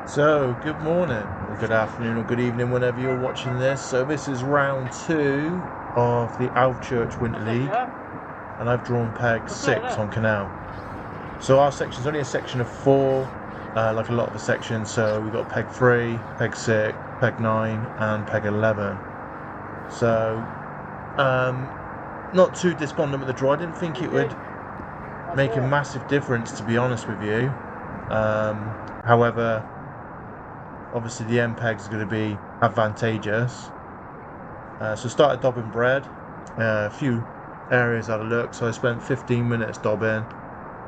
So, good morning, or good afternoon, or good evening, whenever you're watching this. So this is round 2 of the Alvechurch Winter League, and I've drawn peg 6 on canal. So our section's only a section of 4, like a lot of the sections. So we've got peg 3, peg 6, peg 9, and peg 11. So, not too despondent with the draw. I didn't think it would make a massive difference, to be honest with you. However, obviously the end peg is going to be advantageous. So started dobbing bread, a few areas had a look. So I spent 15 minutes dobbing,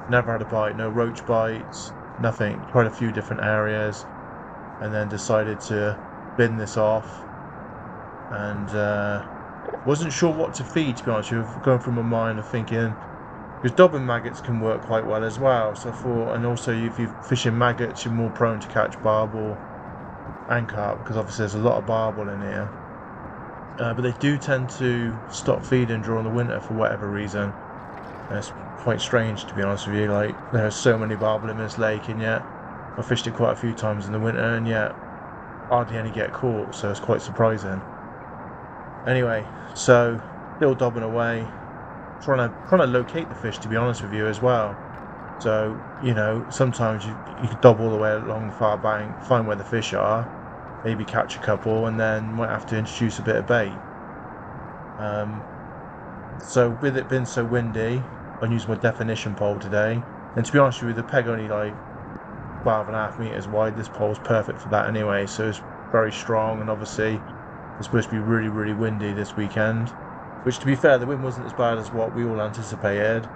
never had a bite, no roach bites, nothing. Tried a few different areas, and then decided to bin this off. And wasn't sure what to feed, to be honest with you. Going through my mind of thinking, because dobbing maggots can work quite well as well. So I thought, and also if you're fishing maggots, you're more prone to catch barbel and carp, because obviously there's a lot of barbel in here. But they do tend to stop feeding during the winter for whatever reason. And it's quite strange, to be honest with you. Like, there's so many barbel in this lake, and yet I fished it quite a few times in the winter, and yet hardly any get caught. So it's quite surprising. Anyway, so still dobbing away, trying to locate the fish, to be honest with you, as well. So, you know, sometimes you can dob all the way along the far bank, find where the fish are, maybe catch a couple, and then might have to introduce a bit of bait. So with it being so windy, I used my definition pole today, and to be honest with you, the peg only like 12.5 meters wide. This pole's perfect for that anyway, so it's very strong, and obviously it's supposed to be really, really windy this weekend, which, to be fair, the wind wasn't as bad as what we all anticipated.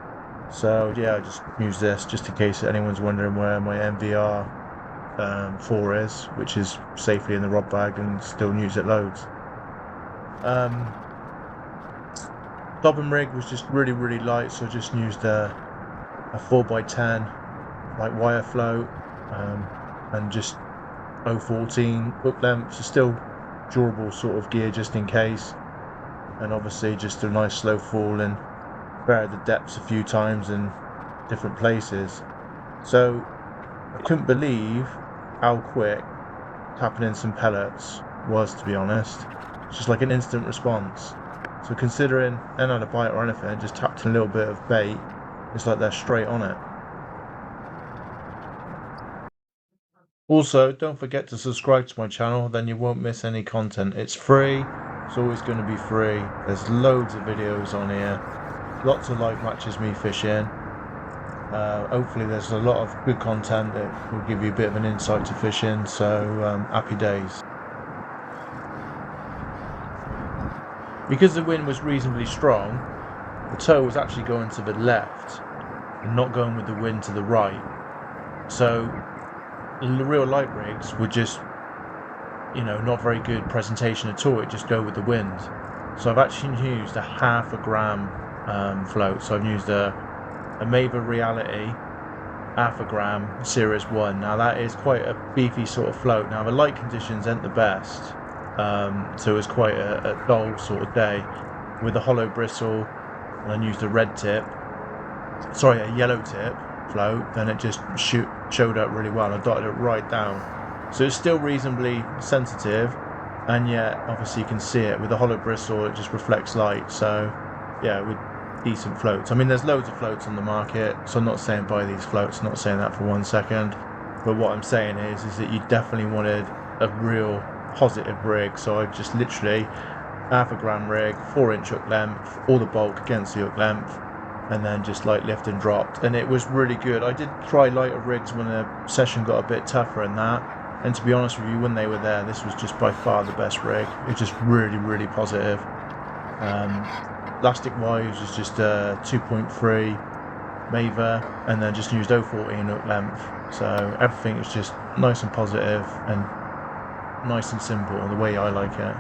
So yeah, I just used this just in case anyone's wondering where my MVR 4 is, which is safely in the rod bag, and still use it loads. Dobbin rig was just really, really light, so I just used a 4x10 like wire float, and just 0.14 hook length, so still durable sort of gear just in case. And obviously just a nice slow fall, and varied the depths a few times in different places. So I couldn't believe how quick tapping in some pellets was, to be honest. It's just like an instant response. So considering I hadn't had a bite or anything, just tapped in a little bit of bait, it's like they're straight on it. Also, don't forget to subscribe to my channel, then you won't miss any content. It's free. It's always going to be free. There's loads of videos on here, lots of live matches, me fishing. Hopefully there's a lot of good content that will give you a bit of an insight to fishing, so happy days. Because the wind was reasonably strong, the tow was actually going to the left and not going with the wind to the right. So the real light rigs were just, you know, not very good presentation at all. It just go with the wind. So I've actually used a 0.5 gram float. So I've used a Mava Reality 0.5 gram Series 1. Now that is quite a beefy sort of float. Now the light conditions ain't the best, so it was quite a dull sort of day with a hollow bristle, and I used a yellow tip float. Then it just showed up really well. I dotted it right down. So it's still reasonably sensitive, and yet obviously you can see it with the hollow bristle, it just reflects light. So yeah, with decent floats. I mean, there's loads of floats on the market, so I'm not saying buy these floats, not saying that for 1 second. But what I'm saying is that you definitely wanted a real positive rig. So I just literally 0.5 gram rig, 4-inch hook length, all the bulk against the hook length, and then just like lift and dropped, and it was really good. I did try lighter rigs when the session got a bit tougher and that, and to be honest with you, when they were there, this was just by far the best rig. It's just really, really positive. Elastic wise was just a 2.3 Mava, and then just used 0.14 hook length. So everything is just nice and positive and nice and simple the way I like it.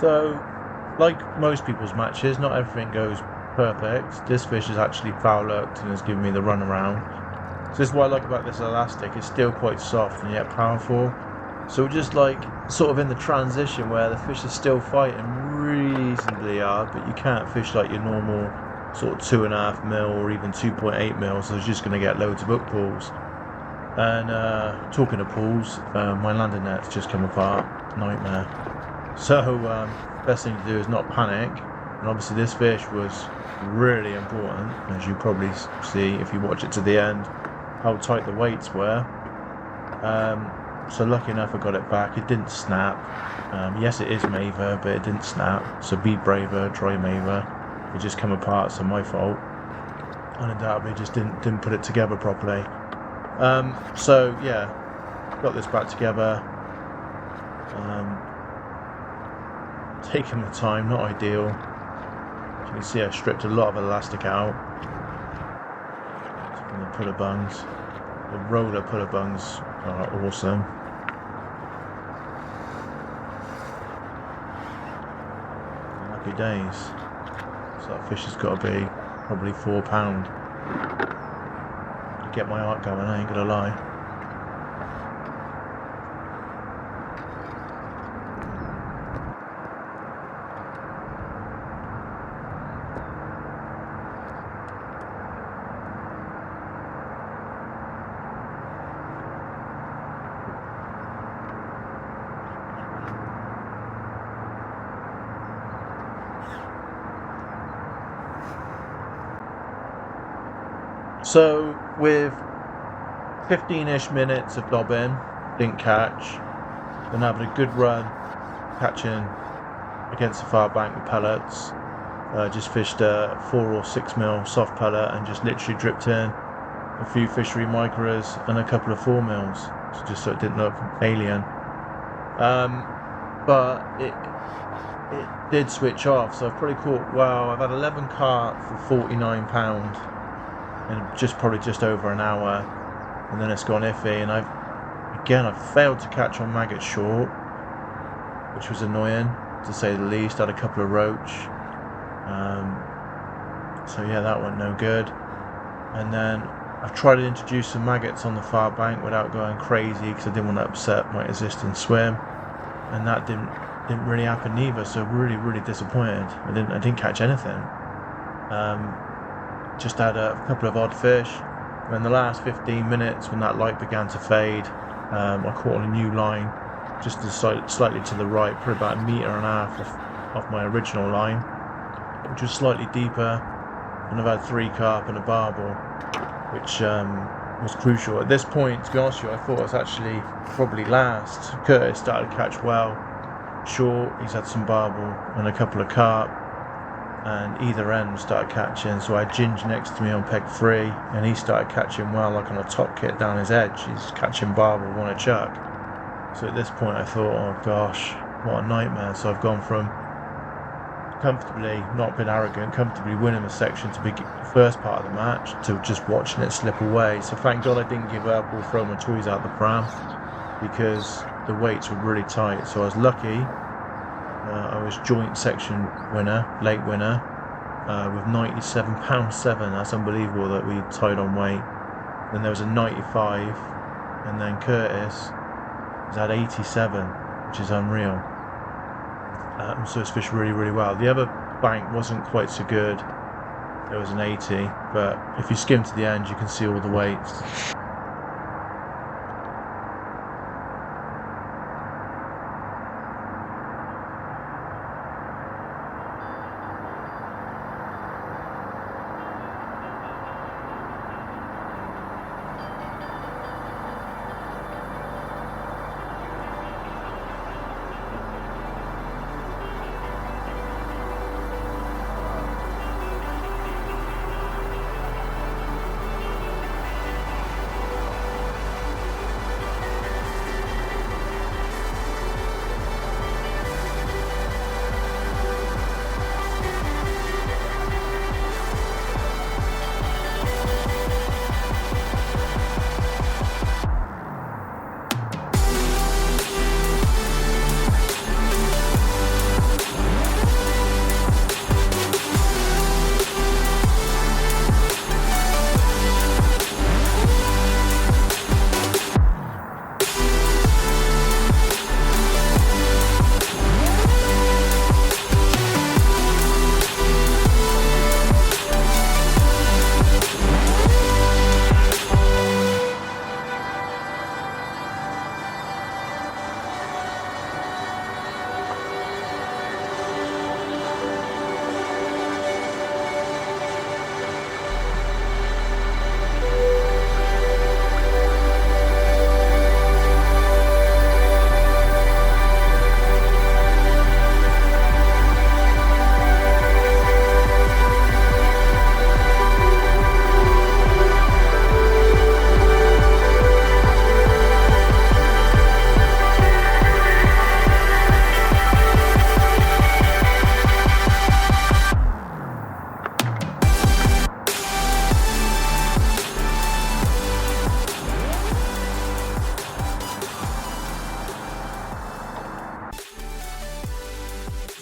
So, like most people's matches, not everything goes perfect. This fish is actually foul hooked and has given me the run around. So this is what I like about this elastic. It's still quite soft and yet powerful. So just like sort of in the transition where the fish is still fighting reasonably hard, but you can't fish like your normal sort of 2.5 mil or even 2.8 mil. So it's just going to get loads of hook pulls. And talking of pulls, my landing net's just come apart. Nightmare. So best thing to do is not panic. And obviously this fish was really important, as you probably see if you watch it to the end, how tight the weights were. So lucky enough I got it back. It didn't snap. Yes, it is Maver, but it didn't snap. So be braver, try Maver. It just come apart, so my fault. Undoubtedly just didn't put it together properly. So yeah, got this back together. Taking the time, not ideal. As you can see, I stripped a lot of elastic out from the puller bungs. The roller puller bungs are awesome. Happy days. So that fish has got to be probably £4. Get my heart going, I ain't gonna lie. So with 15-ish minutes of dobbing, didn't catch, then having a good run, catching against the far bank with pellets. Just fished a 4 or 6 mil soft pellet and just literally dripped in a few fishery micros and a couple of 4 mils, just so it didn't look alien. But it did switch off, so I've probably caught, well, I've had 11 carp for £49 in probably just over an hour, and then it's gone iffy, and I've failed to catch on maggot short, which was annoying to say the least. I had a couple of roach, so yeah, that went no good. And then I've tried to introduce some maggots on the far bank without going crazy because I didn't want to upset my existing swim, and that didn't really happen either. So really disappointed. I didn't catch anything. Just had a couple of odd fish. And in the last 15 minutes, when that light began to fade, I caught on a new line, just slightly to the right, probably about 1.5 meters off my original line, which was slightly deeper. And I've had 3 carp and a barbel, which was crucial. At this point, to be honest with you, I thought it was actually probably last. Curtis started to catch well, short. He's had some barbel and a couple of carp, and either end started catching. So I had Ginge next to me on peg 3, and he started catching well, like on a top kit down his edge. He's catching barbel on a chuck. So at this point I thought, oh gosh, what a nightmare. So I've gone from comfortably, not being arrogant, comfortably winning the section to be first part of the match, to just watching it slip away. So thank God I didn't give up or throw my toys out the pram, because the weights were really tight. So I was lucky. I was joint section winner, late winner, with £97.7. That's unbelievable that we tied on weight. Then there was a 95, and then Curtis was at 87, which is unreal. So it's fished really well. The other bank wasn't quite so good. There was an 80, but if you skim to the end, you can see all the weights.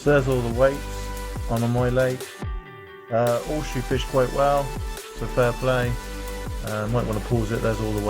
So there's all the weights on my lake. All shoe fish quite well, so fair play. Might want to pause it. There's all the weights.